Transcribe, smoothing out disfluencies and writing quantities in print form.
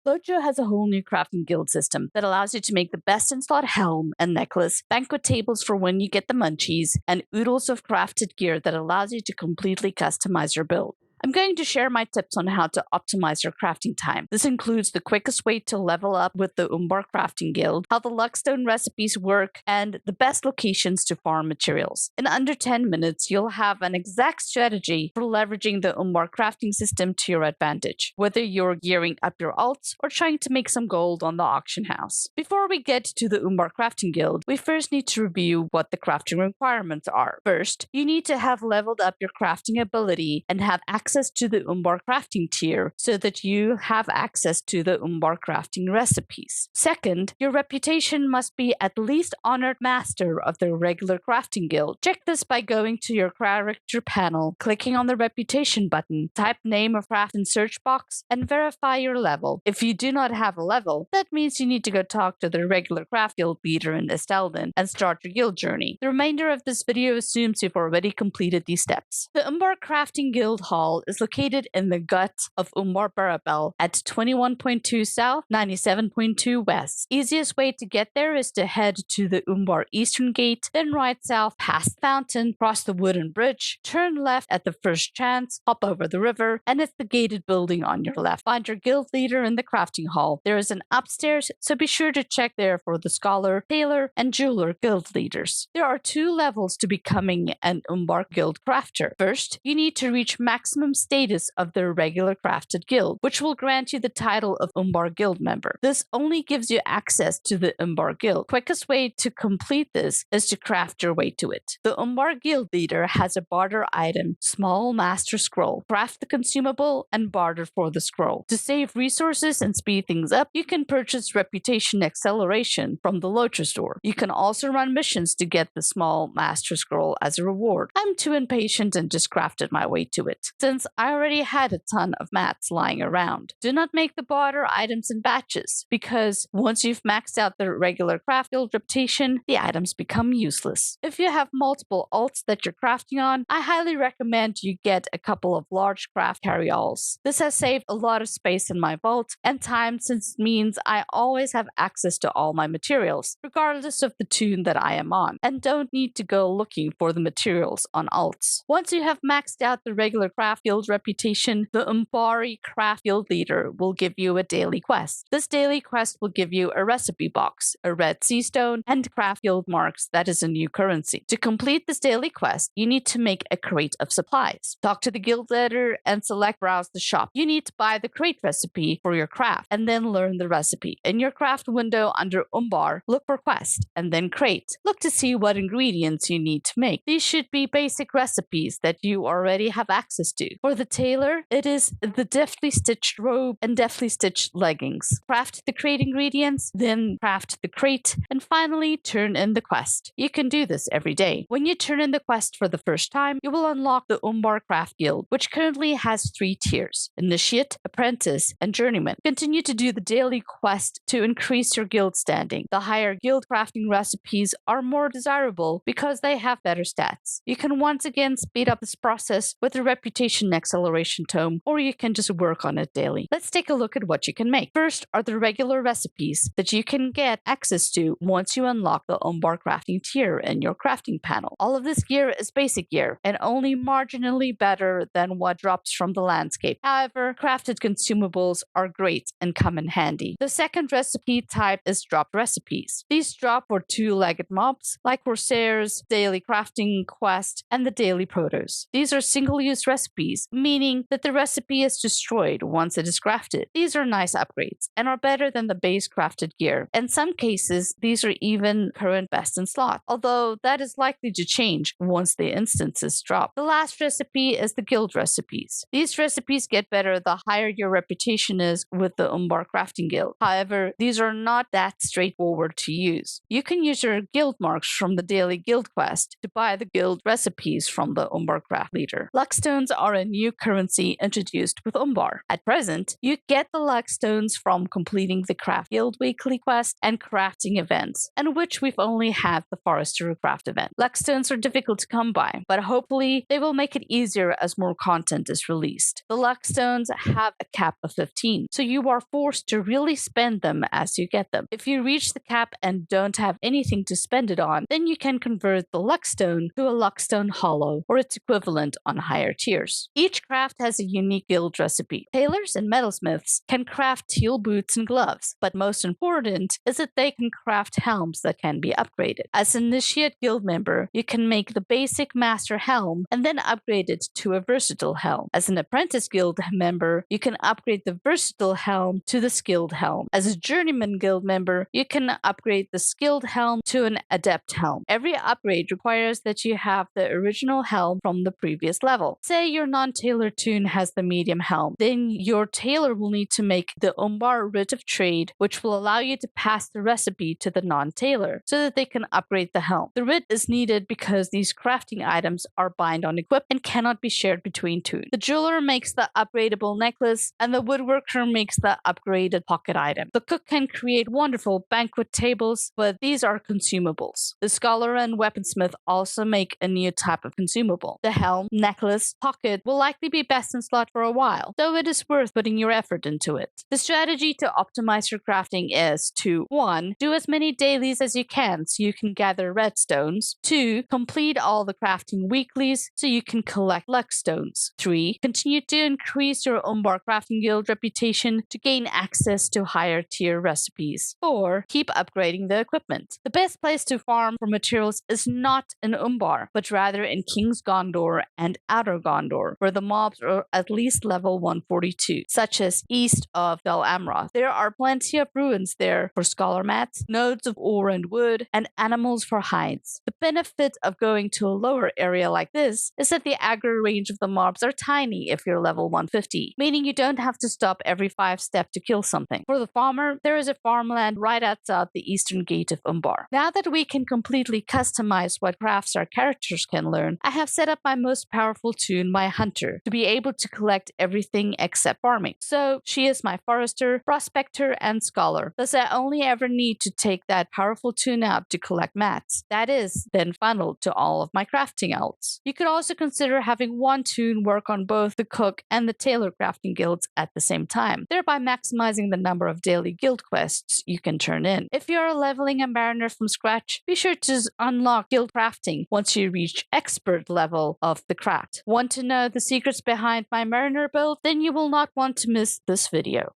LOTRO has a whole new crafting guild system that allows you to make the best in slot helm and necklace, banquet tables for when you get the munchies, and oodles of crafted gear that allows you to completely customize your build. I'm going to share my tips on how to optimize your crafting time. This includes the quickest way to level up with the Umbar Crafting Guild, how the Luckstone recipes work, and the best locations to farm materials. In under 10 minutes, you'll have an exact strategy for leveraging the Umbar crafting system to your advantage, whether you're gearing up your alts or trying to make some gold on the auction house. Before we get to the Umbar Crafting Guild, we first need to review what the crafting requirements are. First, you need to have leveled up your crafting ability and have access to the Umbar crafting tier so that you have access to the Umbar crafting recipes. Second, your reputation must be at least honored master of the regular crafting guild. Check this by going to your character panel, clicking on the reputation button, type name of craft in search box, and verify your level. If you do not have a level, that means you need to go talk to the regular craft guild leader in Estelden and start your guild journey. The remainder of this video assumes you've already completed these steps. The Umbar crafting guild hall is located in the gut of Umbar Barabel at 21.2 south, 97.2 west. Easiest way to get there is to head to the Umbar Eastern Gate, then right south past the fountain, cross the wooden bridge, turn left at the first chance, hop over the river, and it's the gated building on your left. Find your guild leader in the crafting hall. There is an upstairs, so be sure to check there for the scholar, tailor, and jeweler guild leaders. There are 2 levels to becoming an Umbar guild crafter. First, you need to reach maximum status of the regular crafted guild, which will grant you the title of Umbar guild member. This only gives you access to the Umbar guild. Quickest way to complete this is to craft your way to it. The Umbar guild leader has a barter item, small master scroll. Craft the consumable and barter for the scroll. To save resources and speed things up, you can purchase reputation acceleration from the LOTRO store. You can also run missions to get the small master scroll as a reward. I'm too impatient and just crafted my way to it, since I already had a ton of mats lying around. Do not make the barter items in batches, because once you've maxed out the regular craft guild reputation, the items become useless. If you have multiple alts that you're crafting on, I highly recommend you get a couple of large craft carry-alls. This has saved a lot of space in my vault and time, since it means I always have access to all my materials, regardless of the tune that I am on, and don't need to go looking for the materials on alts. Once you have maxed out the regular craft guild reputation, the Umbari craft guild leader will give you a daily quest. This daily quest will give you a recipe box, a red sea stone, and craft guild marks that is a new currency. To complete this daily quest, you need to make a crate of supplies. Talk to the guild leader and select browse the shop. You need to buy the crate recipe for your craft and then learn the recipe. In your craft window under Umbar, look for quest and then crate. Look to see what ingredients you need to make. These should be basic recipes that you already have access to. For the tailor, it is the deftly stitched robe and deftly stitched leggings. Craft the crate ingredients, then craft the crate, and finally turn in the quest. You can do this every day. When you turn in the quest for the first time, you will unlock the Umbar Craft Guild, which currently has 3 tiers: Initiate, Apprentice, and Journeyman. Continue to do the daily quest to increase your guild standing. The higher guild crafting recipes are more desirable because they have better stats. You can once again speed up this process with the reputation acceleration tome, or you can just work on it daily. Let's take a look at what you can make. First are the regular recipes that you can get access to once you unlock the Umbar crafting tier in your crafting panel. All of this gear is basic gear and only marginally better than what drops from the landscape. However, crafted consumables are great and come in handy. The second recipe type is dropped recipes. These drop for 2-legged mobs like Corsairs, daily crafting quest, and the daily produce. These are single-use recipes, meaning that the recipe is destroyed once it is crafted. These are nice upgrades and are better than the base crafted gear. In some cases, these are even current best in slot, although that is likely to change once the instances drop. The last recipe is the guild recipes. These recipes get better the higher your reputation is with the Umbar crafting guild. However, these are not that straightforward to use. You can use your guild marks from the daily guild quest to buy the guild recipes from the Umbar craft leader. Luckstones are a a new currency introduced with Umbar. At present, you get the Luckstones from completing the Craft Guild weekly quest and crafting events, in which we've only had the Forester Craft event. Luckstones are difficult to come by, but hopefully they will make it easier as more content is released. The Luckstones have a cap of 15, so you are forced to really spend them as you get them. If you reach the cap and don't have anything to spend it on, then you can convert the Luckstone to a Luckstone Hollow or its equivalent on higher tiers. Each craft has a unique guild recipe. Tailors and metalsmiths can craft teal boots and gloves, but most important is that they can craft helms that can be upgraded. As an Initiate Guild member, you can make the basic Master Helm and then upgrade it to a Versatile Helm. As an Apprentice Guild member, you can upgrade the Versatile Helm to the Skilled Helm. As a Journeyman Guild member, you can upgrade the Skilled Helm to an Adept Helm. Every upgrade requires that you have the original helm from the previous level. Say your non-tailor toon has the medium helm, then your tailor will need to make the Umbar Writ of Trade, which will allow you to pass the recipe to the non-tailor so that they can upgrade the helm. The writ is needed because these crafting items are bind on equip and cannot be shared between toons. The jeweler makes the upgradable necklace and the woodworker makes the upgraded pocket item. The cook can create wonderful banquet tables, but these are consumables. The scholar and weaponsmith also make a new type of consumable. The helm, necklace, pocket will likely be best in slot for a while, though it is worth putting your effort into it. The strategy to optimize your crafting is to 1. Do as many dailies as you can so you can gather redstones. 2. Complete all the crafting weeklies so you can collect luckstones. 3. Continue to increase your Umbar Crafting Guild reputation to gain access to higher tier recipes. 4. Keep upgrading the equipment. The best place to farm for materials is not in Umbar, but rather in King's Gondor and Outer Gondor, where the mobs are at least level 142, such as east of Dol Amroth. There are plenty of ruins there for scholar mats, nodes of ore and wood, and animals for hides. The benefit of going to a lower area like this is that the aggro range of the mobs are tiny if you're level 150, meaning you don't have to stop every 5 steps to kill something. For the farmer, there is a farmland right outside the eastern gate of Umbar. Now that we can completely customize what crafts our characters can learn, I have set up my most powerful toon, my hunter, to be able to collect everything except farming. So she is my forester, prospector, and scholar. Thus I only ever need to take that powerful toon out to collect mats. That is then funneled to all of my crafting elves. You could also consider having one toon work on both the cook and the tailor crafting guilds at the same time, thereby maximizing the number of daily guild quests you can turn in. If you are leveling a mariner from scratch, be sure to unlock guild crafting once you reach expert level of the craft. Want to know the secrets behind my mariner build? Then you will not want to miss this video.